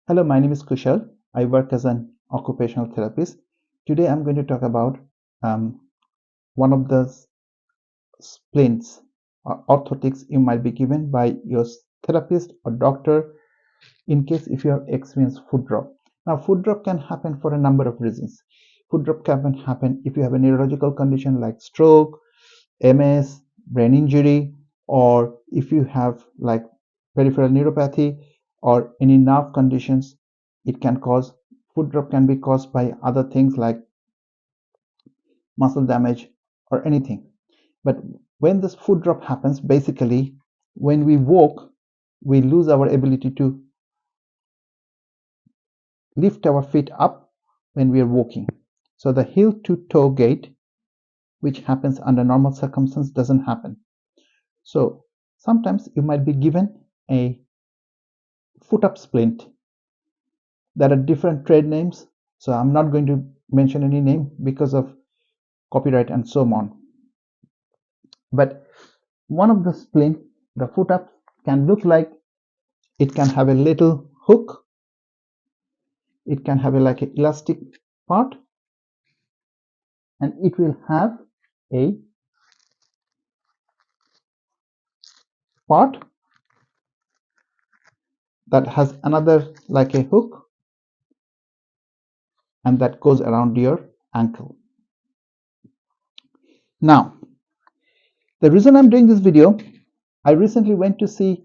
Hello, my name is Kushal. I work as an occupational therapist. Today I'm going to talk about um, one of the splints or orthotics you might be given by your therapist or doctor in case if you have experienced foot drop. Now, foot drop can happen for a number of reasons. Foot drop can happen if you have a neurological condition like stroke, MS, brain injury, or if you have like peripheral neuropathy or any nerve conditions. It can cause foot drop can be caused by other things like muscle damage or anything. But when this foot drop happens, basically when we walk, we lose our ability to lift our feet up when we are walking. So the heel to toe gait, which happens under normal circumstances, doesn't happen. So sometimes you might be given a foot up splint. There are different trade names, so I'm not going to mention any name because of copyright and so on. But one of the splint, the foot up, can look like it can have a little hook, it can have a like an elastic part, and it will have a part that has another like a hook and that goes around your ankle. Now, the reason I'm doing this video, I recently went to see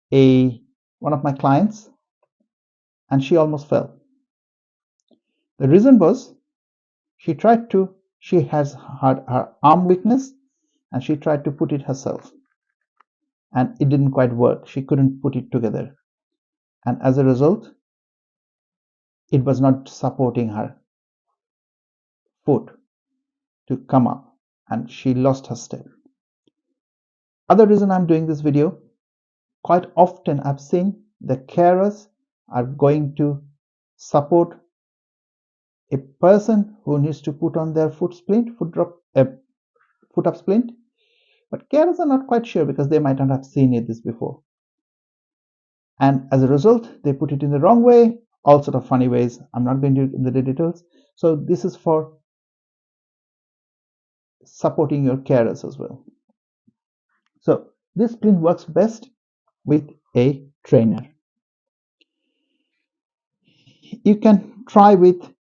one of my clients and she almost fell. The reason was she has had her arm weakness and she tried to put it herself and it didn't quite work. She couldn't put it together. And as a result, it was not supporting her foot to come up and she lost her step. Other reason I'm doing this video, quite often I've seen the carers are going to support a person who needs to put on their foot up splint, but carers are not quite sure because they might not have seen this before. And as a result, they put it in the wrong way, all sort of funny ways. I'm not going to in the details. So this is for supporting your carers as well. So this splint works best with a trainer. You can try with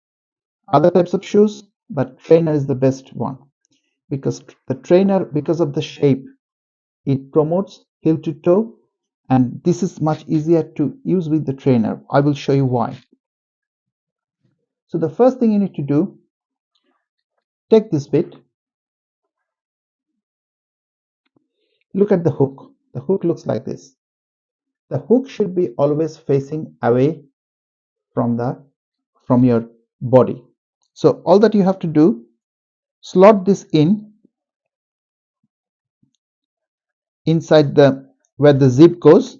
other types of shoes, but trainer is the best one because the trainer, because of the shape, it promotes heel to toe, and this is much easier to use with the trainer. I will show you why. So the first thing you need to do, take this bit, look at the hook. The hook looks like this. The hook should be always facing away from your body. So all that you have to do, slot this inside where the zip goes.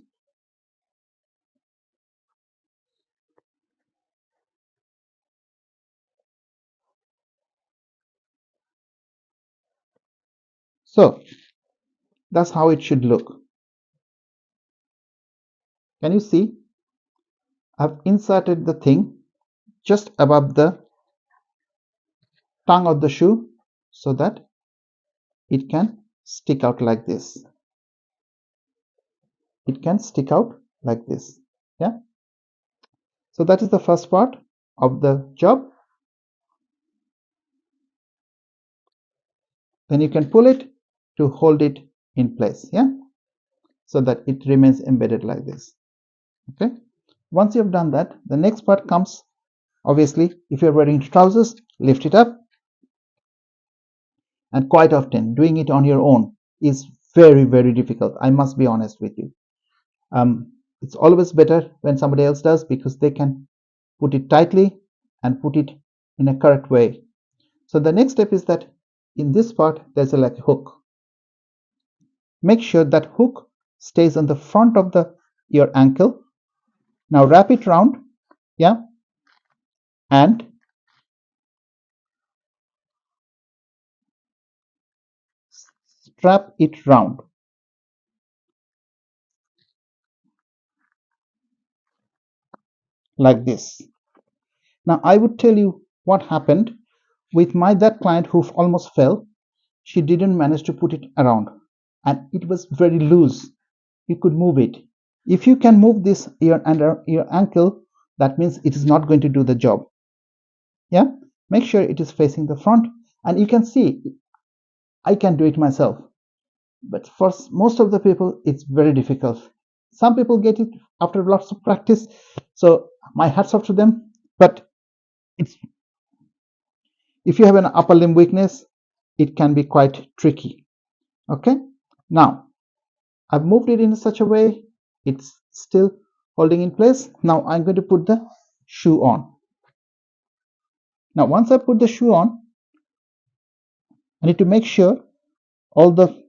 So that's how it should look. Can you see? I've inserted the thing just above the tongue of the shoe so that it can stick out like this. It can stick out like this. Yeah. So that is the first part of the job. Then you can pull it to hold it in place. Yeah. So that it remains embedded like this. Okay. Once you have done that, the next part comes. Obviously, if you're wearing trousers, lift it up. And quite often, doing it on your own is very, very difficult. I must be honest with you. It's always better when somebody else does because they can put it tightly and put it in a correct way. So the next step is that in this part, there's a like hook. Make sure that hook stays on the front of your ankle. Now wrap it round, yeah, and strap it round. like this. Now I would tell you what happened with that client who almost fell. She didn't manage to put it around, and it was very loose. You could move it. If you can move this under your ankle, that means it is not going to do the job. Yeah, make sure it is facing the front, and you can see I can do it myself, but for most of the people it's very difficult. Some people get it after lots of practice, so my hats off to them. But it's if you have an upper limb weakness, it can be quite tricky. Okay, now I've moved it in such a way it's still holding in place. Now I'm going to put the shoe on. Now once I put the shoe on, I need to make sure all the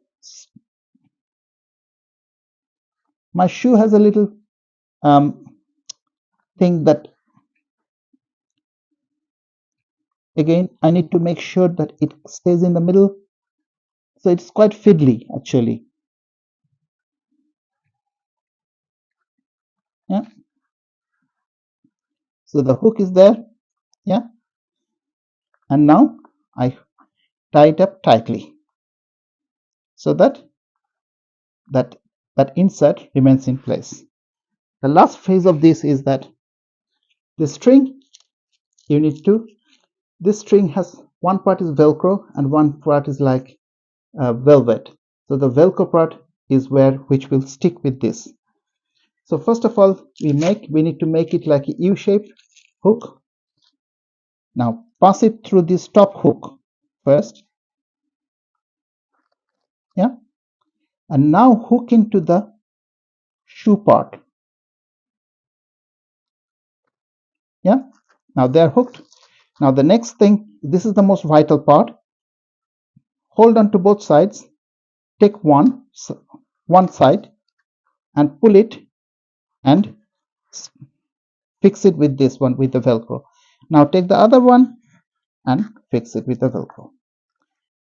my shoe has a little thing that, again, I need to make sure that it stays in the middle, so it's quite fiddly actually. Yeah, so the hook is there. Yeah, and now I tie it up tightly so that that insert remains in place. The last phase of this is that the string, you need to, this string has one part is velcro and one part is like velvet. So the velcro part is which will stick with this. So first of all, we need to make it like a U-shaped hook. Now pass it through this top hook first. Yeah, and now hook into the shoe part. Yeah, now they're hooked. Now the next thing, this is the most vital part. Hold on to both sides, take one side and pull it and fix it with this one with the velcro. Now take the other one and fix it with the velcro.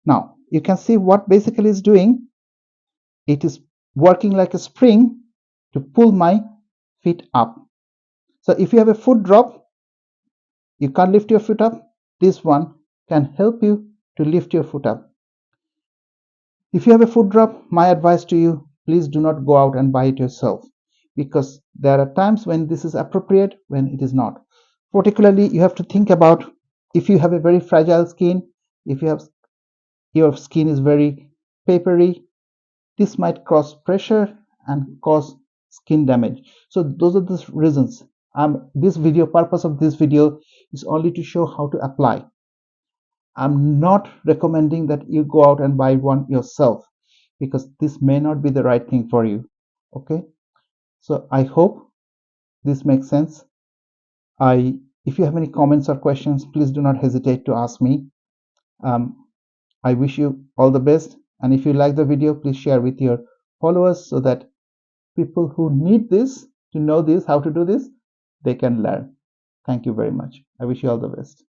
Now you can see what basically is doing. It is working like a spring to pull my feet up. So if you have a foot drop, you can't lift your foot up, this one can help you to lift your foot up. If you have a foot drop, my advice to you, please do not go out and buy it yourself, because there are times when this is appropriate, when it is not. Particularly, you have to think about if you have a very fragile skin, if your skin is very papery, this might cause pressure and cause skin damage. So those are the reasons. This purpose of this video is only to show how to apply. I'm not recommending that you go out and buy one yourself, because this may not be the right thing for you. Okay, so I hope this makes sense. If you have any comments or questions, please do not hesitate to ask me. I wish you all the best, and if you like the video, please share with your followers so that people who need this, to know this, how to do this, they can learn. Thank you very much. I wish you all the best.